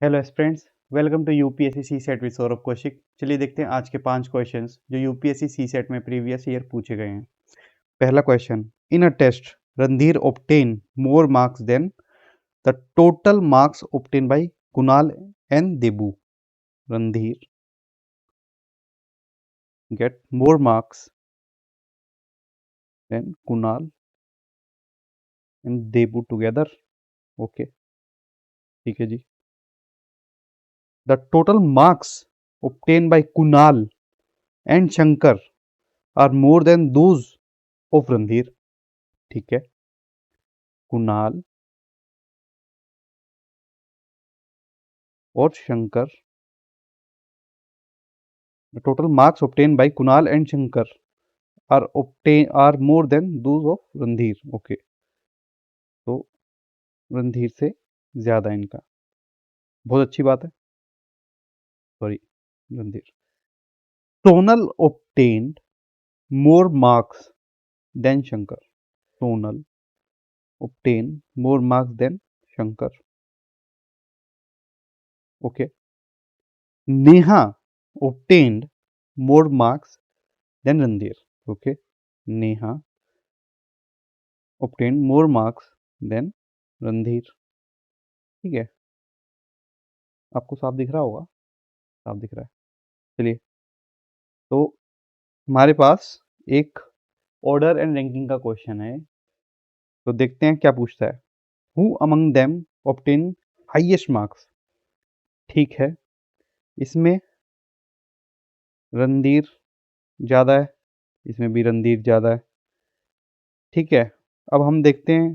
Hello students, welcome to UPSC CSAT with Saurabh Kaushik. चलिए देखते हैं आज के 5 क्वेश्चंस जो यूपीएससी सी सेट में प्रीवियस ईयर पूछे गए हैं। पहला question, in a test Randhir obtain more marks than the total marks obtain by Kunal and Debu. Randhir get more marks than Kunal and Debu together. Okay, ठीक है जी। The total marks obtained by Kunal and Shankar are more than those of Randhir। ठीक है, कुणाल और Shankar, the total marks obtained by Kunal and Shankar are more than those of Randhir। Okay, तो रणधीर से ज्यादा इनका, बहुत अच्छी बात है। Sorry, Randhir. Sonal obtained more marks than Shankar। Sonal obtained more marks than Shankar। Okay, Neha obtained more marks than Randhir। Okay, Neha obtained more marks than Randhir। ठीक है, आपको साफ दिख रहा होगा, साफ दिख रहा है। चलिए, तो हमारे पास एक ऑर्डर एंड रैंकिंग का क्वेश्चन है, तो देखते हैं क्या पूछता है। Who among them obtain highest marks. ठीक है, इसमें रणधीर ज़्यादा है, इसमें भी रणधीर ज़्यादा है। ठीक है, अब हम देखते हैं।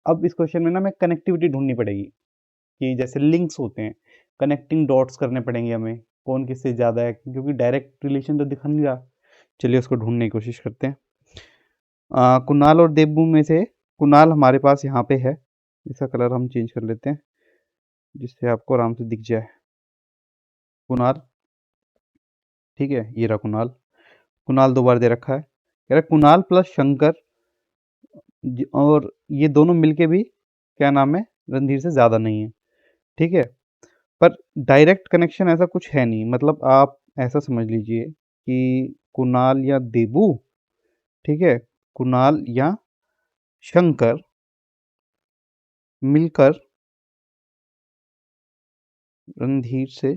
अब इस क्वेश्चन में ना हमें कनेक्टिविटी ढूंढनी पड़ेगी कि जैसे लिंक्स होते हैं, कनेक्टिंग डॉट्स करने पड़ेंगे हमें, कौन किससे ज़्यादा है, क्योंकि डायरेक्ट रिलेशन तो दिख नहीं रहा। चलिए उसको ढूंढने की कोशिश करते हैं। कुणाल और देबू में से कुणाल हमारे पास यहाँ पे है, इसका कलर हम चेंज कर लेते हैं जिससे आपको आराम से दिख जाए। कुणाल, ठीक है, ये रहा कुणाल। कुणाल 2 बार दे रखा है, कह रहा है कुणाल प्लस शंकर और ये दोनों मिलके भी क्या नाम है, रणधीर से ज़्यादा नहीं है। ठीक है, पर डायरेक्ट कनेक्शन ऐसा कुछ है नहीं, मतलब आप ऐसा समझ लीजिए कि कुणाल या देबू, ठीक है, कुणाल या शंकर मिलकर रणधीर से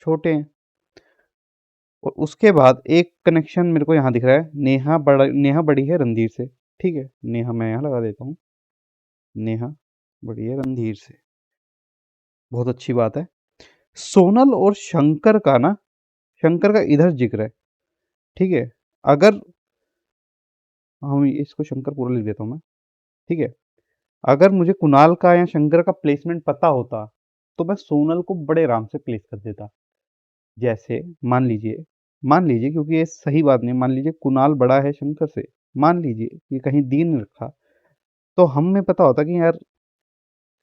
छोटे हैं। और उसके बाद एक कनेक्शन मेरे को यहाँ दिख रहा है, नेहा बड़ी है रणधीर से। ठीक है, नेहा मैं यहाँ लगा देता हूँ, नेहा बड़ी है रणधीर से, बहुत अच्छी बात है। सोनल और शंकर का ना, शंकर का इधर जिक्र है। ठीक है, अगर हम इसको शंकर पूरा लिख देता हूँ मैं। ठीक है, अगर मुझे कुणाल का या शंकर का प्लेसमेंट पता होता तो मैं सोनल को बड़े आराम से प्लेस कर देता। जैसे मान लीजिए क्योंकि ये सही बात नहीं, मान लीजिए कुणाल बड़ा है शंकर से, मान लीजिए कि कहीं दी नहीं रखा, तो हमें पता होता कि यार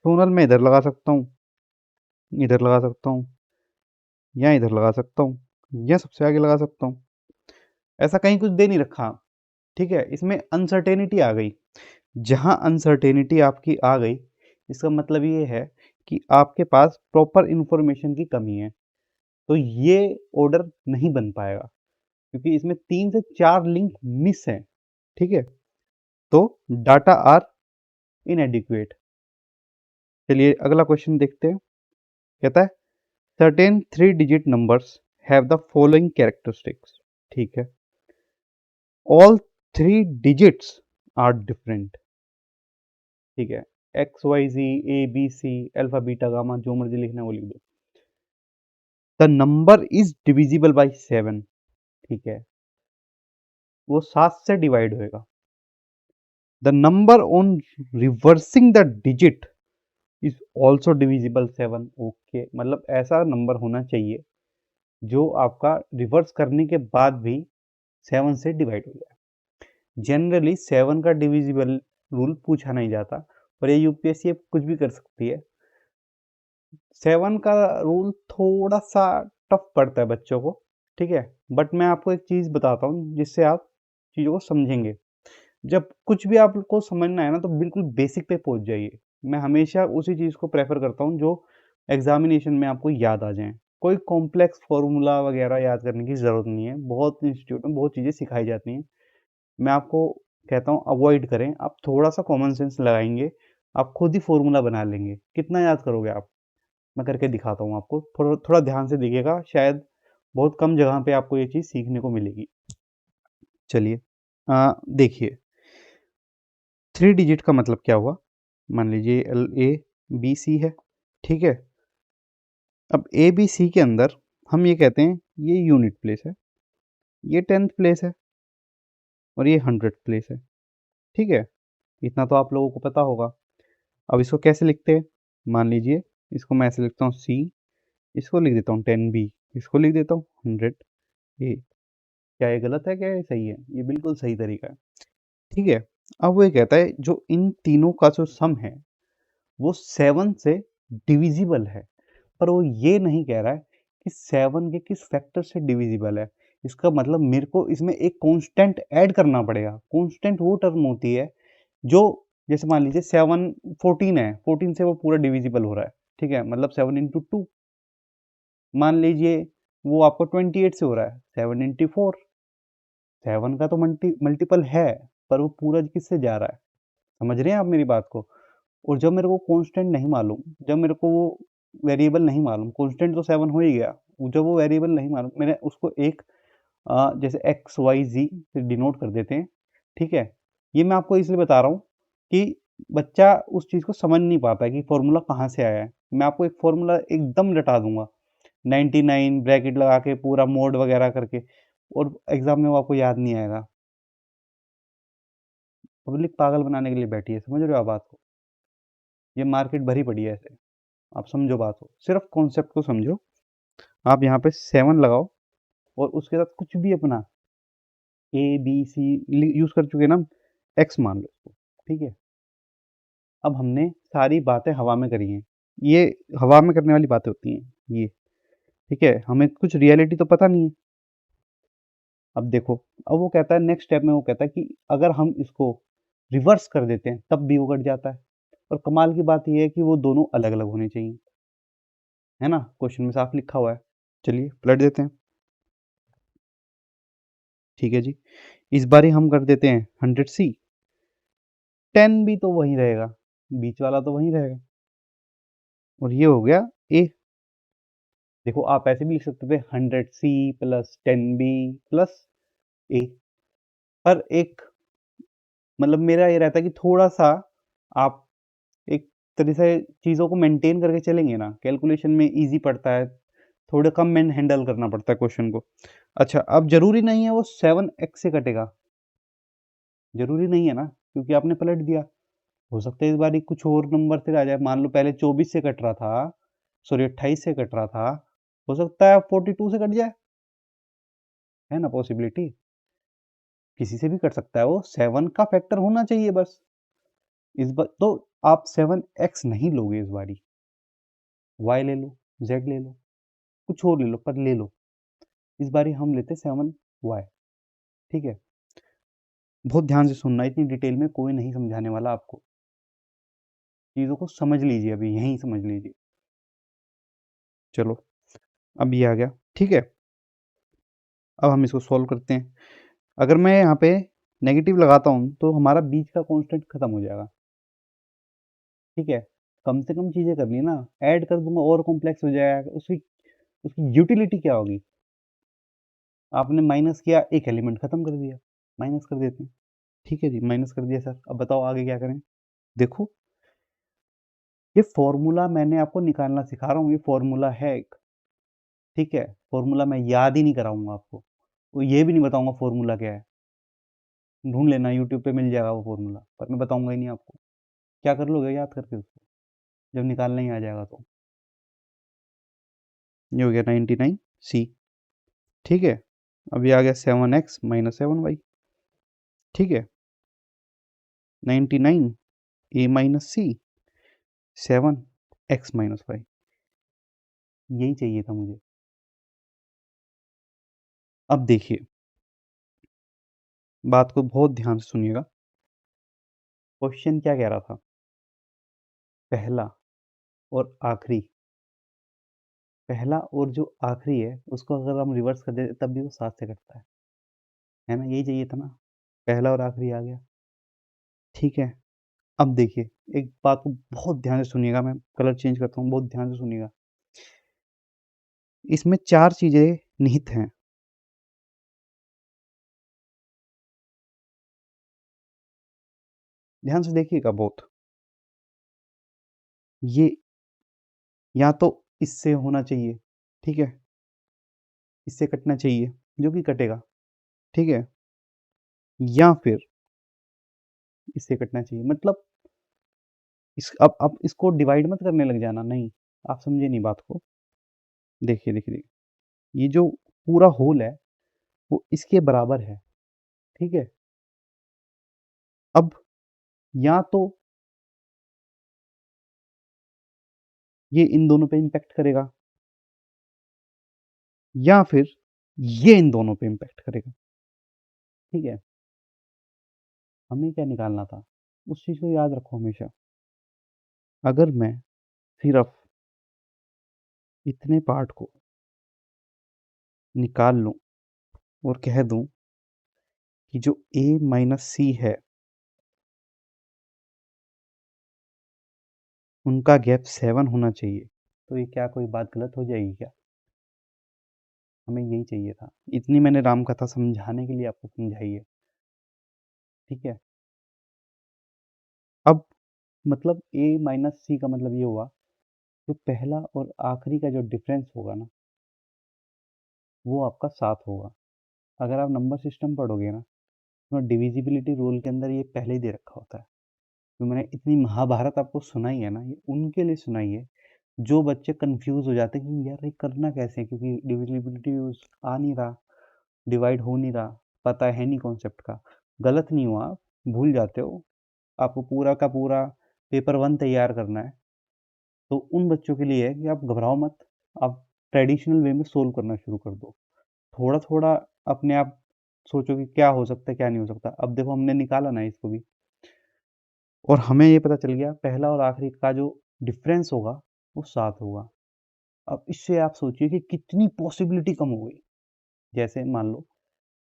सोनल मैं इधर लगा सकता हूँ, इधर लगा सकता हूँ, या इधर लगा सकता हूँ, या सबसे आगे लगा सकता हूँ। ऐसा कहीं कुछ दे नहीं रखा। ठीक है, इसमें अनसर्टेनिटी आ गई। जहाँ अनसर्टेनिटी आपकी आ गई, इसका मतलब ये है कि आपके पास प्रॉपर इंफॉर्मेशन की कमी है, तो ये ऑर्डर नहीं बन पाएगा क्योंकि इसमें 3 से 4 लिंक मिस हैं। ठीक है, तो डाटा आर इनएडिक्वेट। चलिए अगला क्वेश्चन देखते हैं, कहता है certain 3 digit numbers have the following characteristics. ठीक है, ऑल 3 डिजिट्स आर डिफरेंट। ठीक है, x y z a b c alpha beta gamma जो मर्जी लिखना है वो लिख दो। The number is divisible by 7। ठीक है, वो 7 से डिवाइड होएगा। The number on reversing the digit is also divisible 7। Okay, मतलब ऐसा नंबर होना चाहिए जो आपका रिवर्स करने के बाद भी 7 से डिवाइड हो जाए। जनरली 7 का डिविजिबल रूल पूछा नहीं जाता, पर ये यूपीएससी कुछ भी कर सकती है। 7 का रूल थोड़ा सा टफ पड़ता है बच्चों को। ठीक है, बट मैं आपको एक चीज़ बताता हूँ जिससे आप चीज़ों को समझेंगे। जब कुछ भी आपको समझना है ना, तो बिल्कुल बेसिक पे पहुँच जाइए। मैं हमेशा उसी चीज़ को प्रेफ़र करता हूँ जो एग्ज़ामिनेशन में आपको याद आ जाएँ। कोई कॉम्प्लेक्स फ़ॉर्मूला वग़ैरह याद करने की ज़रूरत नहीं है। बहुत इंस्टीट्यूट में बहुत चीज़ें सिखाई जाती हैं। मैं आपको कहता हूँ अवॉइड करें। आप थोड़ा-सा कॉमन सेंस लगाएँगे, आप खुद ही फ़ॉर्मूला बना लेंगे। कितना याद करोगे आप? मैं करके दिखाता हूँ आपको। थोड़ा थोड़ा ध्यान से देखिएगा, शायद बहुत कम जगह पे आपको ये चीज़ सीखने को मिलेगी। चलिए देखिए 3 डिजिट का मतलब क्या हुआ? मान लीजिए LABC है, ठीक है? अब ABC के अंदर हम ये कहते हैं ये यूनिट प्लेस है, ये 10th प्लेस है और ये 100th प्लेस है, ठीक है? इतना तो आप लोगों को पता होगा। अब इसको कैसे लिखते हैं? मान लीजिए इसको मैं ऐसे लिखता हूँ C, इसको लिख देता हूँ 10B, इसको लिख देता हूँ 100A। क्या ये गलत है, क्या ये सही है? ये बिल्कुल सही तरीका है, ठीक है? अब वो ये कहता है जो इन तीनों का जो सम है, वो 7 से डिविजिबल है। पर वो ये नहीं कह रहा है कि 7 के किस फैक्टर से डिविजिबल है। इसका मतलब मेरे को इसमें एक कांस्टेंट ऐड करना पड़ेगा। कांस्टेंट वो टर्म होती है जो, जैसे मान लीजिए 7 14 है, 14 से वो पूरा डिविजिबल हो रहा है, ठीक है? मतलब 7 इंटू 2। मान लीजिए वो आपको 28 से हो रहा है, 7 इंटू 4। 7 का तो मल्टीपल है, पर वो पूरा किससे जा रहा है? समझ रहे हैं आप मेरी बात को? और जब मेरे को कांस्टेंट नहीं मालूम, जब मेरे को वो वेरिएबल नहीं मालूम, कांस्टेंट तो 7 हो ही गया, जब वो वेरिएबल नहीं मालूम, मैंने उसको एक जैसे एक्स वाई जी से डिनोट कर देते हैं, ठीक है? ये मैं आपको इसलिए बता रहा हूँ कि बच्चा उस चीज़ को समझ नहीं पाता है कि फॉर्मूला कहाँ से आया है। मैं आपको एक फॉर्मूला एकदम रटा दूंगा, 99 ब्रैकेट लगा के पूरा मोड वगैरह करके, और एग्जाम में वो आपको याद नहीं आएगा। पब्लिक पागल बनाने के लिए बैठी है, समझ रहे हो आप बात को? ये मार्केट भरी पड़ी है ऐसे। आप समझो बात को, सिर्फ कॉन्सेप्ट को समझो। आप यहाँ पे 7 लगाओ और उसके साथ कुछ भी अपना ABC यूज कर चुके ना, एक्स मान लो इसको, ठीक है? अब हमने सारी बातें हवा में करी हैं। ये हवा में करने वाली बातें होती हैं ये, ठीक है? हमें कुछ रियलिटी तो पता नहीं है। अब देखो, अब वो कहता है नेक्स्ट स्टेप में, वो कहता है कि अगर हम इसको रिवर्स कर देते हैं तब भी वो कट जाता है। और कमाल की बात ये है कि वो दोनों अलग अलग होने चाहिए, है ना? क्वेश्चन में साफ लिखा हुआ है। चलिए पलट देते हैं, ठीक है जी। इस बार हम कर देते हैं 100C। 10 भी तो वही रहेगा, बीच वाला तो वही रहेगा, और ये हो गया ए। देखो आप ऐसे भी लिख सकते थे 100C प्लस 10B प्लस ए। पर एक मतलब मेरा ये रहता है कि थोड़ा सा आप एक तरह से चीज़ों को मेंटेन करके चलेंगे ना, कैलकुलेशन में इजी पड़ता है, थोड़ा कम मैन हैंडल करना पड़ता है क्वेश्चन को। अच्छा, अब जरूरी नहीं है वो 7x से कटेगा, जरूरी नहीं है ना, क्योंकि आपने पलट दिया। हो सकता है इस बार कुछ और नंबर से आ जाए। मान लो पहले 24 से कट रहा था, सॉरी 28 से कट रहा था, हो सकता है 42 से कट जाए, है ना पॉसिबिलिटी? किसी से भी कट सकता है वो, 7 का फैक्टर होना चाहिए बस। इस बार तो आप 7x नहीं लोगे, इस बारी y ले लो, z ले लो, कुछ और ले लो, पर ले लो। इस बारी हम लेते 7y, ठीक है? बहुत ध्यान से सुनना, इतनी डिटेल में कोई नहीं समझाने वाला आपको। चीज़ों को समझ लीजिए, अभी यहीं समझ लीजिए। चलो, अब ये आ गया, ठीक है? अब हम इसको सॉल्व करते हैं। अगर मैं यहाँ पे नेगेटिव लगाता हूँ तो हमारा बीच का कांस्टेंट खत्म हो जाएगा, ठीक है? कम से कम चीज़ें करनी है ना, ऐड कर दूंगा और कॉम्प्लेक्स हो जाएगा। उसकी उसकी यूटिलिटी क्या होगी? आपने माइनस किया, एक एलिमेंट खत्म कर दिया, माइनस कर देते हैं, ठीक है जी, माइनस कर दिया सर। अब बताओ आगे क्या करें? देखो, ये फॉर्मूला मैंने आपको निकालना सिखा रहा हूँ, ये फॉर्मूला है एक, ठीक है? फॉर्मूला मैं याद ही नहीं कराऊंगा आपको, वो ये भी नहीं बताऊंगा फॉर्मूला क्या है। ढूंढ लेना, यूट्यूब पे मिल जाएगा वो फॉर्मूला, पर मैं बताऊंगा ही नहीं आपको। क्या कर लोगे याद करके उसको, जब निकालना ही आ जाएगा तो? ये हो गया 99C, ठीक है? अब ये आ गया 7x माइनस 7y, ठीक है? 99A minus C, 7x minus Y. यही चाहिए था मुझे। अब देखिए, बात को बहुत ध्यान से सुनिएगा। क्वेश्चन क्या कह रहा था? पहला और आखिरी, पहला और जो आखिरी है उसको अगर हम रिवर्स कर दें तब भी वो 7 से कटता है ना? यही चाहिए था ना? पहला और आखिरी आ गया, ठीक है? अब देखिए, एक बात को बहुत ध्यान से सुनिएगा, मैं कलर चेंज करता हूँ, बहुत ध्यान से सुनिएगा। इसमें 4 चीज़ें निहित हैं। ध्यान से देखिएगा बहुत। ये या तो इससे होना चाहिए, ठीक है? इससे कटना चाहिए, जो कि कटेगा, ठीक है? या फिर इससे कटना चाहिए, मतलब इस अब इसको डिवाइड मत करने लग जाना, नहीं, आप समझे नहीं बात को। देखिए, देखिए, देखिए, ये जो पूरा होल है, वो इसके बराबर है, ठीक है? अब या तो ये इन दोनों पे इम्पैक्ट करेगा या फिर ये इन दोनों पे इम्पैक्ट करेगा, ठीक है? हमें क्या निकालना था? उस चीज़ को याद रखो हमेशा। अगर मैं सिर्फ इतने पार्ट को निकाल लूँ और कह दूँ कि जो a माइनस सी है, उनका गैप 7 होना चाहिए, तो ये क्या कोई बात गलत हो जाएगी क्या? हमें यही चाहिए था। इतनी मैंने रामकथा समझाने के लिए आपको समझाई है, ठीक है? अब मतलब a माइनस सी का मतलब ये हुआ, जो पहला और आखिरी का जो डिफरेंस होगा ना, वो आपका 7 होगा। अगर आप नंबर सिस्टम पढ़ोगे ना, तो डिविजिबिलिटी रूल के अंदर ये पहले ही दे रखा होता है। तो मैंने इतनी महाभारत आपको सुनाई है ना, ये उनके लिए सुनाई है जो बच्चे कंफ्यूज हो जाते हैं कि यार ये करना कैसे है, क्योंकि डिविजिबिलिटी यूज आ नहीं रहा, डिवाइड हो नहीं रहा, पता है नहीं कॉन्सेप्ट का। गलत नहीं हुआ, आप भूल जाते हो, आपको पूरा का पूरा पेपर 1 तैयार करना है, तो उन बच्चों के लिए है कि आप घबराओ मत, आप ट्रेडिशनल वे में सोल्व करना शुरू कर दो। थोड़ा थोड़ा अपने आप सोचो कि क्या हो सकता है क्या नहीं हो सकता। अब देखो हमने निकाला ना इसको भी, और हमें ये पता चल गया पहला और आखिरी का जो डिफरेंस होगा वो 7 होगा। अब इससे आप सोचिए कि कितनी पॉसिबिलिटी कम हो गई। जैसे मान लो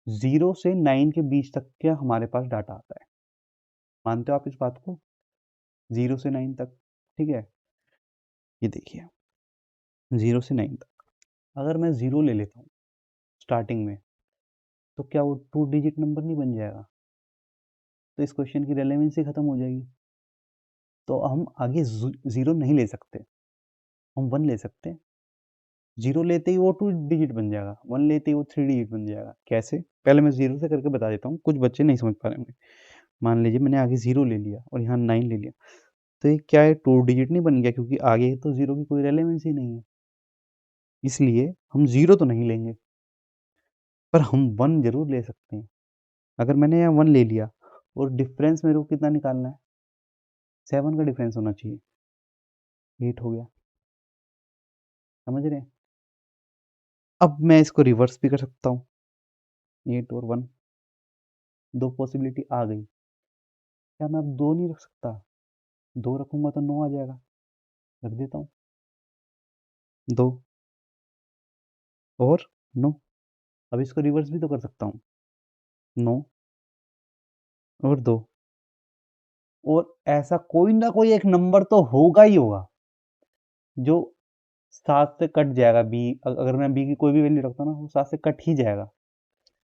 0 से 9 के बीच तक का हमारे पास डाटा आता है, मानते हो आप इस बात को? 0 से 9 तक, ठीक है? ये देखिए 0 से 9 तक, अगर मैं 0 ले लेता हूँ स्टार्टिंग में, तो क्या वो 2 डिजिट नंबर नहीं बन जाएगा? तो इस क्वेश्चन की रेलेवेंसी खत्म हो जाएगी। तो हम आगे 0 नहीं ले सकते, हम 1 ले सकते हैं। 0 लेते ही वो 2 डिजिट बन जाएगा, 1 लेते ही वो 3 डिजिट बन जाएगा। कैसे? पहले मैं 0 से करके बता देता हूँ, कुछ बच्चे नहीं समझ पा रहे होंगे। मान लीजिए मैंने आगे 0 ले लिया और यहाँ 9 ले लिया, तो ये क्या है, 2 डिजिट नहीं बन गया, क्योंकि आगे तो 0 की कोई रेलेवेंसी नहीं है। इसलिए हम 0 तो नहीं लेंगे, पर हम 1 ज़रूर ले सकते हैं। अगर मैंने यहाँ 1 ले लिया और डिफरेंस मेरे को कितना निकालना है? 7 का डिफरेंस होना चाहिए, 8 हो गया। समझ रहे हैं? अब मैं इसको रिवर्स भी कर सकता हूँ, 8 और 1, 2 पॉसिबिलिटी आ गई। क्या मैं अब 2 नहीं रख सकता? 2 रखूँगा तो 9 आ जाएगा, रख देता हूँ। 2 और 9, अब इसको रिवर्स भी तो कर सकता हूँ। 9 और 2, और ऐसा कोई ना कोई एक नंबर तो होगा ही होगा जो 7 से कट जाएगा। बी, अगर मैं बी की कोई भी वैल्यू रखता हूँ ना, वो 7 से कट ही जाएगा।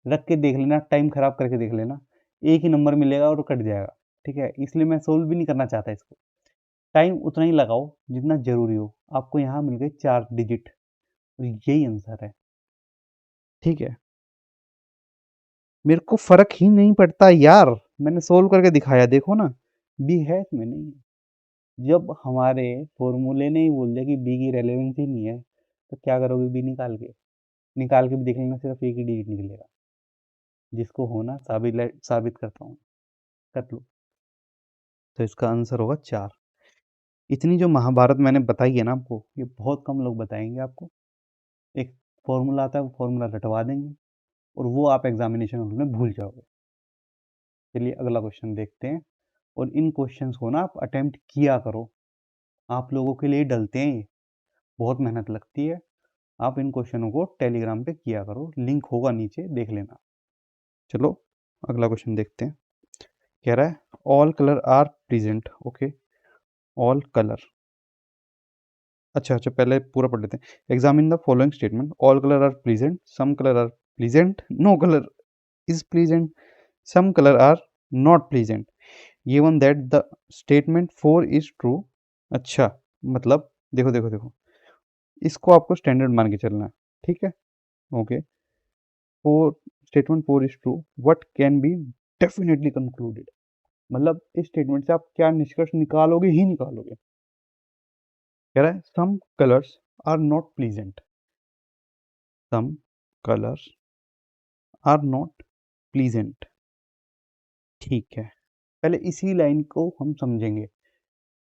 रख के देख लेना, टाइम खराब करके देख लेना, एक ही नंबर मिलेगा और कट जाएगा, ठीक है? इसलिए मैं सोल्व भी नहीं करना चाहता इसको। टाइम उतना ही लगाओ जितना ज़रूरी हो। आपको यहाँ मिल गए 4 डिजिट और यही आंसर है, ठीक है? मेरे को फ़र्क ही नहीं पड़ता यार, मैंने सोल्व करके दिखाया, देखो ना, बी है इसमें, नहीं है। जब हमारे फॉर्मूले ने ही बोल दिया कि बी की रेलेवेंसी नहीं है, तो क्या करोगे बी निकाल के? निकाल के भी देख लेना, सिर्फ एक ही डिजिट निकलेगा। जिसको होना साबित करता हूँ, कर लो। तो इसका आंसर होगा 4। इतनी जो महाभारत मैंने बताई है ना आपको, ये बहुत कम लोग बताएंगे आपको। एक फॉर्मूला आता है, वो फॉर्मूला रटवा देंगे और वो आप एग्जामिनेशन हॉल में भूल जाओगे। चलिए अगला क्वेश्चन देखते हैं। और इन क्वेश्चंस को ना आप अटेम्प्ट किया करो, आप लोगों के लिए डलते हैं ये, बहुत मेहनत लगती है। आप इन क्वेश्चनों को टेलीग्राम पे किया करो, लिंक होगा नीचे, देख लेना। चलो अगला क्वेश्चन देखते हैं। कह रहा है all colour are present. Okay, all colour. अच्छा अच्छा, पहले पूरा पढ़ लेते हैं। Examine the following statement, all colour are present, some colour are present, no colour is present, some colour are not present, given that the statement 4 is true. अच्छा, मतलब देखो देखो देखो, इसको आपको स्टैंडर्ड मान के चलना है, ठीक है। Okay, four, statement 4 is true, what can be definitely concluded, मतलब इस स्टेटमेंट से आप क्या निष्कर्ष निकालोगे ही निकालोगे। कह रहा है some colours are not pleasant, some colours are not pleasant. ठीक है, पहले इसी लाइन को हम समझेंगे,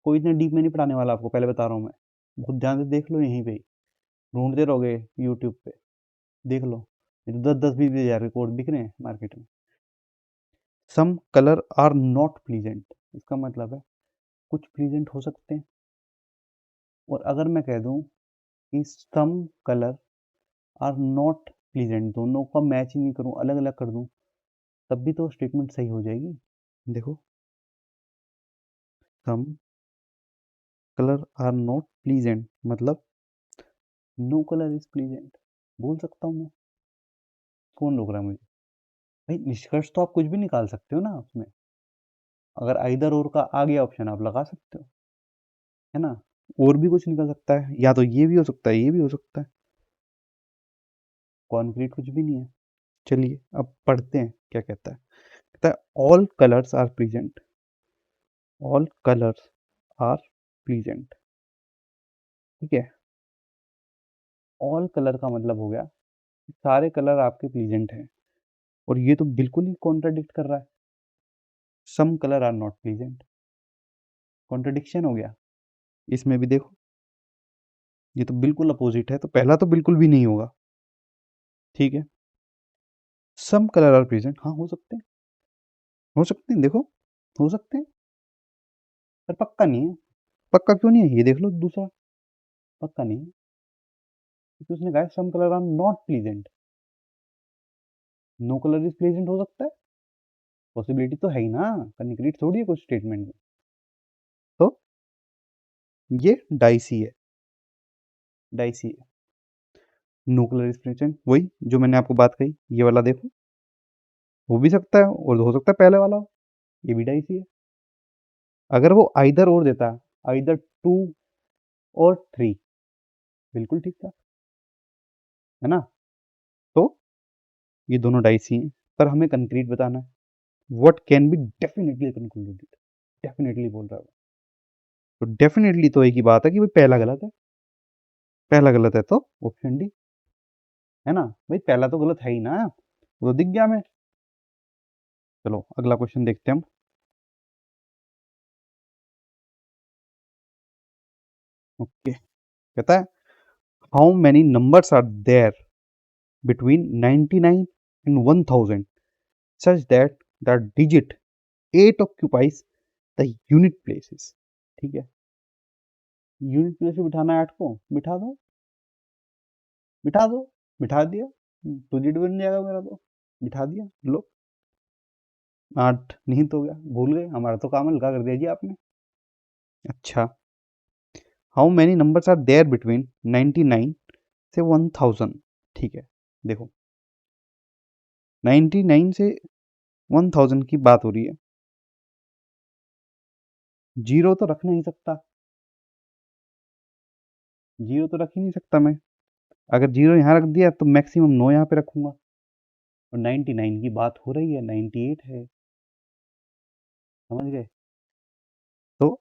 कोई इतना डीप में नहीं पढ़ाने वाला आपको, पहले बता रहा हूँ मैं। बहुत ध्यान से देख लो, यहीं पे ही ढूंढते रहोगे यूट्यूब पे, देख लो, ये तो 10-10 20-20 हज़ार के कोड बिक रहे हैं मार्केट में। Some colour are not pleasant, इसका मतलब है कुछ प्लीजेंट हो सकते हैं, और अगर मैं कह दूं कि some colour are not pleasant, दोनों का मैच ही नहीं करूं, अलग अलग कर दूं, तब भी तो स्टेटमेंट सही हो जाएगी। देखो, some colour are not pleasant मतलब नो कलर इज प्लीजेंट, बोल सकता हूँ मैं। कौन रोक रहा है मुझे? भाई निष्कर्ष तो आप कुछ भी निकाल सकते हो ना उसमें, अगर आइदर और का आ गया ऑप्शन आप लगा सकते हो, है ना। और भी कुछ निकल सकता है, या तो ये भी हो सकता है, ये भी हो सकता है, कॉन्क्रीट कुछ भी नहीं है। चलिए अब पढ़ते हैं क्या कहता है। कहता है all colours are present, all colours are present, ठीक है। ऑल कलर का मतलब हो गया कि सारे कलर आपके प्रेजेंट हैं, और ये तो बिल्कुल ही कॉन्ट्राडिक्ट कर रहा है, some colour are not present, contradiction हो गया। इसमें भी देखो, ये तो बिल्कुल अपोजिट है, तो पहला तो बिल्कुल भी नहीं होगा, ठीक है। सम कलर आर प्रेजेंट, हाँ हो सकते हैं, हो सकते हैं, देखो हो सकते हैं, पर पक्का नहीं है। पक्का क्यों नहीं है, ये देख लो दूसरा, पक्का नहीं है, क्योंकि उसने कहा some colour are not pleasant, no colour is pleasant हो सकता है, पॉसिबिलिटी तो है ही ना, कंक्रीट थोड़ी है कुछ स्टेटमेंट में। तो ये डाइसी है, डाइसी है। नो कलर इज प्लीजेंट, वही जो मैंने आपको बात कही, ये वाला देखो, हो भी सकता है और हो सकता है पहले वाला हो, ये भी डाइसी है। अगर वो आइदर और देता, आइदर 2 और 3, बिल्कुल ठीक था, है ना। तो ये दोनों डाइसी हैं, पर हमें कंक्रीट बताना है, what can be definitely concluded, definitely बोल रहा है वो। तो डेफिनेटली तो एक ही बात है कि भाई पहला गलत है, पहला गलत है तो ऑप्शन डी, है ना। भाई पहला तो गलत है ही ना, वो तो दिख गया हमें। चलो अगला क्वेश्चन देखते हैं हम। ओके, कहता है how many numbers are there between 99 and 1000 such that the digit 8 occupies the unit places, ठीक है। यूनिट प्लेस पे बिठाना है 8 को, बिठा दो, बिठा दो, बिठा दिया, तो डिजिट बन जाएगा मेरा, तो बिठा दिया लो, 8 निहित हो गया, भूल गए, हमारा तो काम हल्का कर दिया जी आपने। अच्छा, how many numbers are there between 99 से 1000, ठीक है। देखो 99 से 1000 की बात हो रही है, जीरो तो रख नहीं सकता, जीरो तो रख ही नहीं सकता मैं, अगर जीरो यहाँ रख दिया तो मैक्सिमम 9 यहाँ पे रखूंगा, और 99 की बात हो रही है, 98 है, समझ गए। तो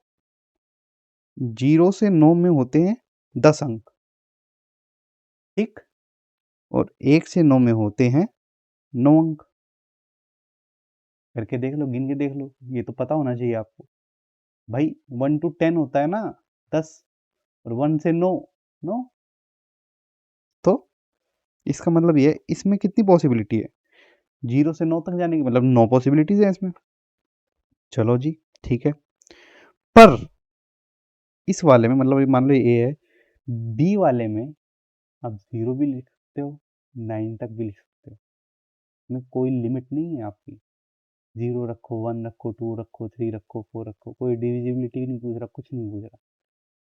0 से 9 में होते हैं 10 अंक, ठीक, और 1 से 9 में होते हैं 9 अंक। करके देख लो, गिन के देख लो, ये तो पता होना चाहिए आपको। भाई 1 to 10 होता है ना 10, और 1 से 9, 9। तो इसका मतलब ये है, इसमें कितनी पॉसिबिलिटी है, 0 से 9 तक जाने की, मतलब 9 पॉसिबिलिटीज है इसमें। चलो जी, ठीक है। पर इस वाले में मतलब ये मान लो ये है, बी वाले में आप 0 भी लिख सकते हो, 9 तक भी लिख सकते हो, इसमें कोई लिमिट नहीं है आपकी। 0 रखो, 1 रखो, 2 रखो, 3 रखो, 4 रखो, कोई डिविजिबिलिटी नहीं पूछ रहा, कुछ नहीं पूछ रहा।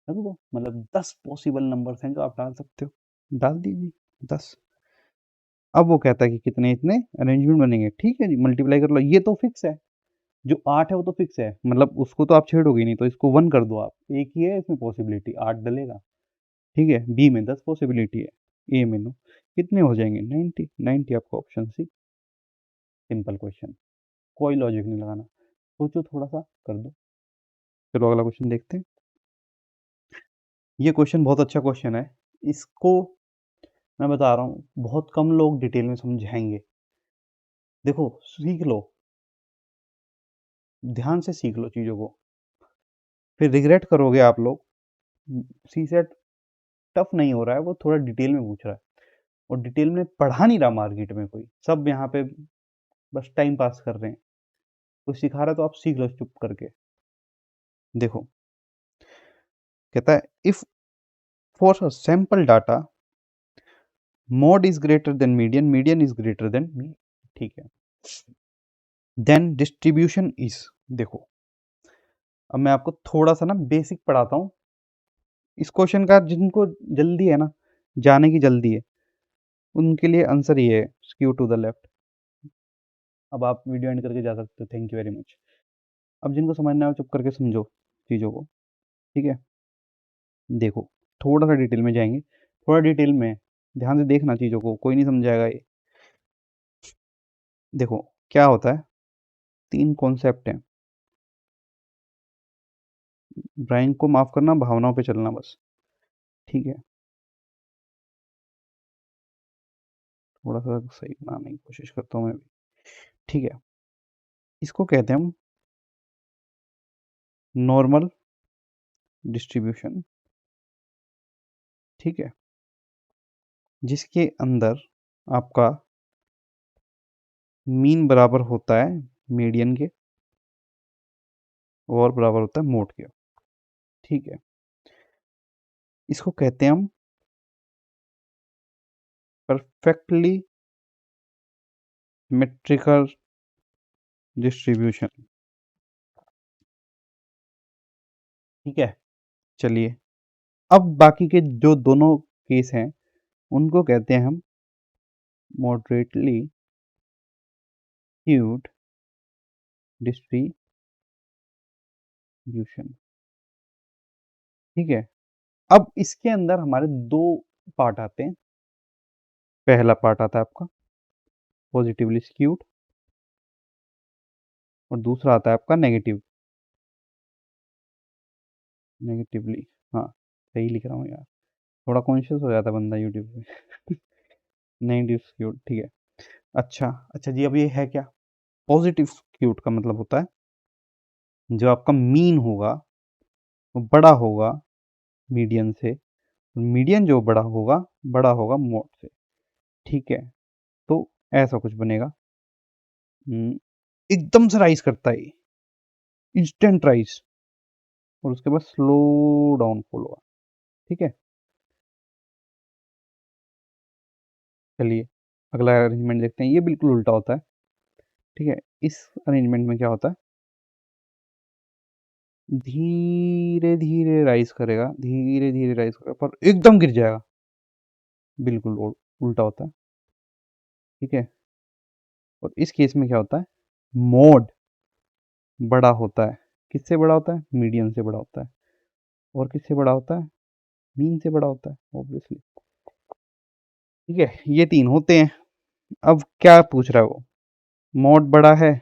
रख दो, मतलब 10 पॉसिबल नंबर्स हैं जो आप डाल सकते हो, डाल दीजिए 10। अब वो कहता है कि कितने इतने अरेंजमेंट बनेंगे, ठीक है जी, मल्टीप्लाई कर लो, ये तो फिक्स है, जो 8 है वो तो फिक्स है, मतलब उसको तो आप छेड़ोगे नहीं, तो इसको 1 कर दो आप, एक ही है इसमें पॉसिबिलिटी, 8 डलेगा, ठीक है। बी में 10 पॉसिबिलिटी है, ए में नो, कितने हो जाएंगे 90, 90 आपका ऑप्शन सी। सिंपल क्वेश्चन, कोई लॉजिक नहीं लगाना, सोचो थोड़ा सा कर दो। चलो अगला क्वेश्चन देखते हैं। ये क्वेश्चन बहुत अच्छा क्वेश्चन है, इसको मैं बता रहा हूँ बहुत कम लोग डिटेल में समझाएंगे। देखो सीख लो, ध्यान से सीख लो चीज़ों को, फिर रिग्रेट करोगे आप लोग। सी सेट टफ नहीं हो रहा है, वो थोड़ा डिटेल में पूछ रहा है, और डिटेल में पढ़ा नहीं रहा मार्केट में कोई, सब यहाँ पे बस टाइम पास कर रहे हैं। कोई सिखा रहा है तो आप सीख लो चुप करके। देखो कहता है if for sample data mode is greater than median, median is greater than mean, ठीक है, देन डिस्ट्रीब्यूशन इज। देखो अब मैं आपको थोड़ा सा ना बेसिक पढ़ाता हूँ इस क्वेश्चन का, जिनको जल्दी है ना, जाने की जल्दी है, उनके लिए आंसर ये है, स्क्यू टू द लेफ्ट। अब आप वीडियो एंड करके जा सकते हो, थैंक यू वेरी मच। अब जिनको समझना है वो चुप करके समझो चीज़ों को, ठीक है। देखो थोड़ा सा डिटेल में जाएंगे, थोड़ा डिटेल में ध्यान से देखना चीज़ों को, कोई नहीं समझाएगा ये। देखो क्या होता है, 3 कॉन्सेप्ट हैं, ब्राइन को माफ़ करना, भावनाओं पे चलना बस, ठीक है। थोड़ा सा सही बनाने की कोशिश करता हूँ मैं भी, ठीक है। इसको कहते हैं हम नॉर्मल डिस्ट्रीब्यूशन, ठीक है, जिसके अंदर आपका मीन बराबर होता है मीडियन के, और बराबर होता है मोड के, ठीक है। इसको कहते हैं हम परफेक्टली सिमेट्रिकल डिस्ट्रीब्यूशन, ठीक है। चलिए अब बाकी के जो दोनों केस हैं उनको कहते हैं हम मॉडरेटली स्क्यूड डिस्ट्रीब्यूशन, ठीक है। अब इसके अंदर हमारे दो पार्ट आते हैं, पहला पार्ट आता है आपका पॉजिटिवली स्क्यूड, और दूसरा आता है आपका नेगेटिवली, हाँ सही लिख रहा हूँ यार, थोड़ा कॉन्शियस हो जाता है बंदा यूट्यूब पे। नेगेटिव स्क्यूड, ठीक है। अच्छा अच्छा जी, अब ये है क्या, पॉजिटिव स्क्यूड का मतलब होता है जो आपका मीन होगा वो बड़ा होगा मीडियन से, मीडियन जो बड़ा होगा मोड से, ठीक है। तो ऐसा कुछ बनेगा, हम्म, एकदम से राइज करता है, इंस्टेंट राइज, और उसके बाद स्लो डाउनफॉल होगा, ठीक है। चलिए अगला अरेंजमेंट देखते हैं, ये बिल्कुल उल्टा होता है, ठीक है। इस अरेंजमेंट में क्या होता है, धीरे धीरे राइज करेगा, धीरे धीरे राइज करेगा, पर एकदम गिर जाएगा, बिल्कुल उल्टा होता है, ठीक है। और इस केस में क्या होता है, मोड बड़ा होता है, किससे बड़ा होता है, मीडियन से बड़ा होता है, और किससे बड़ा होता है, मीन से बड़ा होता है ऑब्वियसली, ठीक है। ये तीन होते हैं। अब क्या पूछ रहा है वो, मोड बड़ा है,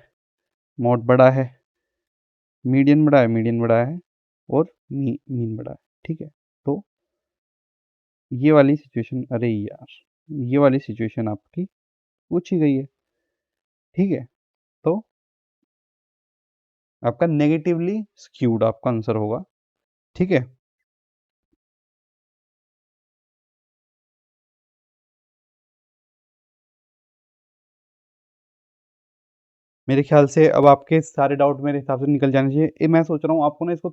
मोड बड़ा है, मीडियन बड़ा है, और मीन बड़ा है, ठीक है। तो ये वाली सिचुएशन, अरे यार ये वाली सिचुएशन आपकी पूछी गई है, ठीक है। तो आपका नेगेटिवली स्क्यूड आपका आंसर होगा, ठीक है। मेरे ख्याल से अब आपके सारे डाउट मेरे हिसाब से निकल जाने चाहिए। मैं सोच रहा हूँ आपको ना इसको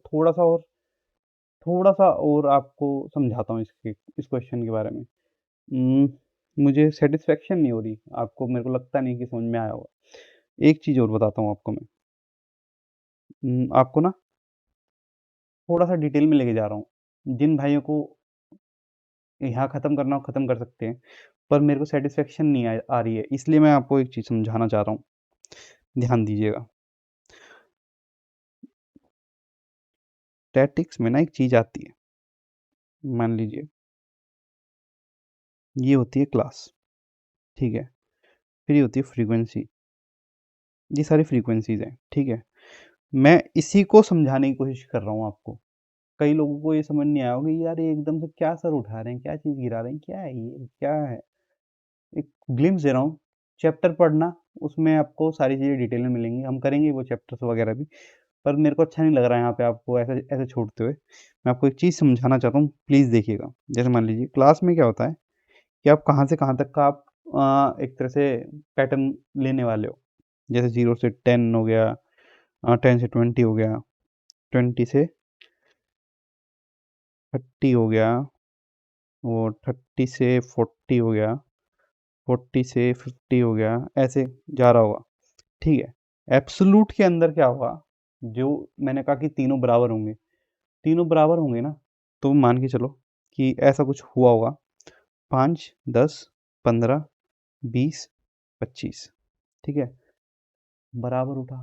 थोड़ा-सा और आपको समझाता हूँ इस क्वेश्चन के बारे में। उम, मुझे सैटिस्फैक्शन नहीं हो रही, आपको मेरे को लगता नहीं कि समझ में आया होगा। एक चीज़ और बताता हूँ आपको मैं। आपको ना थोड़ा-सा डिटेल में लेके जा रहा हूँ। जिन भाइयों को यहाँ ख़त्म करना हो ख़त्म कर सकते हैं, पर मेरे को सैटिस्फैक्शन नहीं आ रही है, इसलिए मैं आपको एक चीज़ समझाना चाह रहा हूँ, ध्यान दीजिएगा। स्टैटिक्स में ना एक चीज़ आती है, मान लीजिए ये होती है क्लास, ठीक है? फिर ये होती है फ्रीक्वेंसी, ये सारी फ्रीक्वेंसीज़ हैं, ठीक है? मैं इसी को समझाने की कोशिश कर रहा हूँ आपको। कई लोगों को ये समझ नहीं आया होगा कि यार ये एकदम से क्या सर उठा रहे हैं, क्या चीज़ गिरा रहे हैं, क्या है ये, क्या है? एक ग्लिम्प्स दे रहा हूँ, चैप्टर पढ़ना, उसमें आपको सारी चीज़ें डिटेल में मिलेंगी, हम करेंगे वो चैप्टर्स वगैरह भी, पर मेरे को अच्छा नहीं लग रहा है यहाँ पे आपको ऐसे ऐसे छोड़ते हुए। मैं आपको एक चीज़ समझाना चाहता हूँ, प्लीज़ देखिएगा। जैसे मान लीजिए क्लास में क्या होता है कि आप कहाँ से कहाँ तक का आप एक तरह से पैटर्न लेने वाले हो। जैसे 0 से 10 हो गया, 10 से 20 हो गया, 20 से 30 हो गया, और 30 से 40 हो गया, 40 से 50 हो गया, ऐसे जा रहा होगा, ठीक है। एब्सोल्यूट के अंदर क्या होगा, जो मैंने कहा कि तीनों बराबर होंगे, तीनों बराबर होंगे ना, तो मान के चलो कि ऐसा कुछ हुआ होगा, 5, 10, 15, 20, 25, ठीक है। बराबर उठा,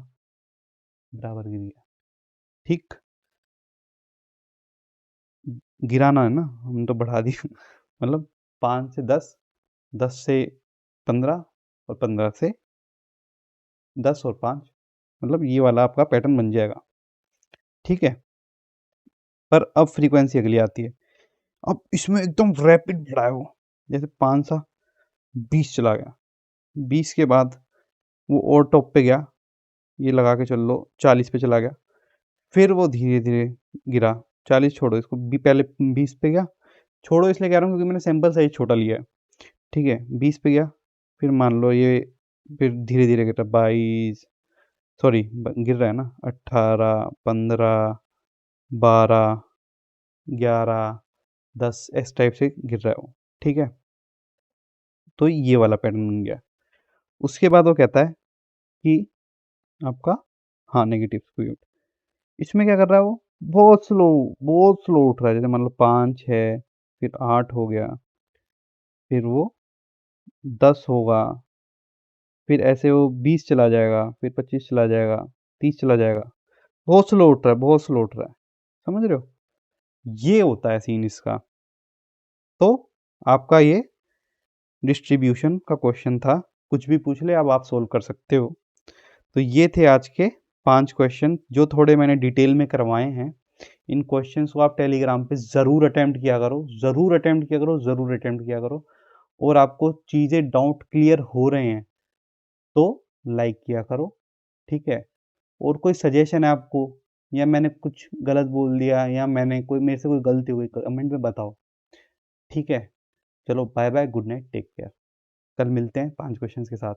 बराबर गिर गया, ठीक। गिराना है ना, हम तो बढ़ा दिए मतलब 5 से 10, 10 से 15, और 15 से 10 और 5, मतलब ये वाला आपका पैटर्न बन जाएगा, ठीक है। पर अब फ्रीक्वेंसी अगली आती है। अब इसमें एकदम रैपिड बढ़ाया हो, जैसे 5 सा 20 चला गया, 20 के बाद वो और टॉप पे गया, ये लगा के चल लो 40 पे चला गया, फिर वो धीरे-धीरे गिरा, 40 छोड़ो इसको, पहले 20 पे गया, छोड़ो इसलिए कह रहा हूँ क्योंकि मैंने सैंपल साइज़ छोटा लिया है, ठीक है? 20 पे गया, फिर मान लो ये फिर धीरे-धीरे गिरा, 22, सॉरी गिर रहा है ना, 18, 15, 12, 11, 10, इस टाइप से गिर रहा है वो, ठीक है? तो ये वाला पैटर्न बन गया। उसके बाद वो कहता है कि आपका, हाँ, नेगेटिव स्क्यू। इसमें क्या कर रहा है वो? बहुत स्लो उठ रहा है। जैसे मान लो 5 है, फिर 8 हो गया, फिर वो 10 होगा, फिर ऐसे वो 20 चला जाएगा, फिर 25 चला जाएगा, 30 चला जाएगा। बहुत स्लो उठ रहा है, बहुत स्लो उठ रहा है। समझ रहे हो? ये होता है सीन इसका। तो आपका ये डिस्ट्रीब्यूशन का क्वेश्चन था। कुछ भी पूछ ले, अब आप सोल्व कर सकते हो। तो ये थे आज के 5 क्वेश्चन, जो थोड़े मैंने डिटेल में करवाए हैं। इन क्वेश्चंस को आप टेलीग्राम पे ज़रूर अटेम्प्ट किया करो, ज़रूर अटेम्प्ट किया करो, ज़रूर अटेम्प्ट किया करो। और आपको चीज़ें डाउट क्लियर हो रहे हैं तो लाइक किया करो, ठीक है। और कोई सजेशन है आपको, या मैंने कुछ गलत बोल दिया, या मैंने कोई मेरे से कोई गलती हो गई, कमेंट में बताओ, ठीक है। चलो bye bye, good night, take care. कल मिलते हैं 5 क्वेश्चंस के साथ।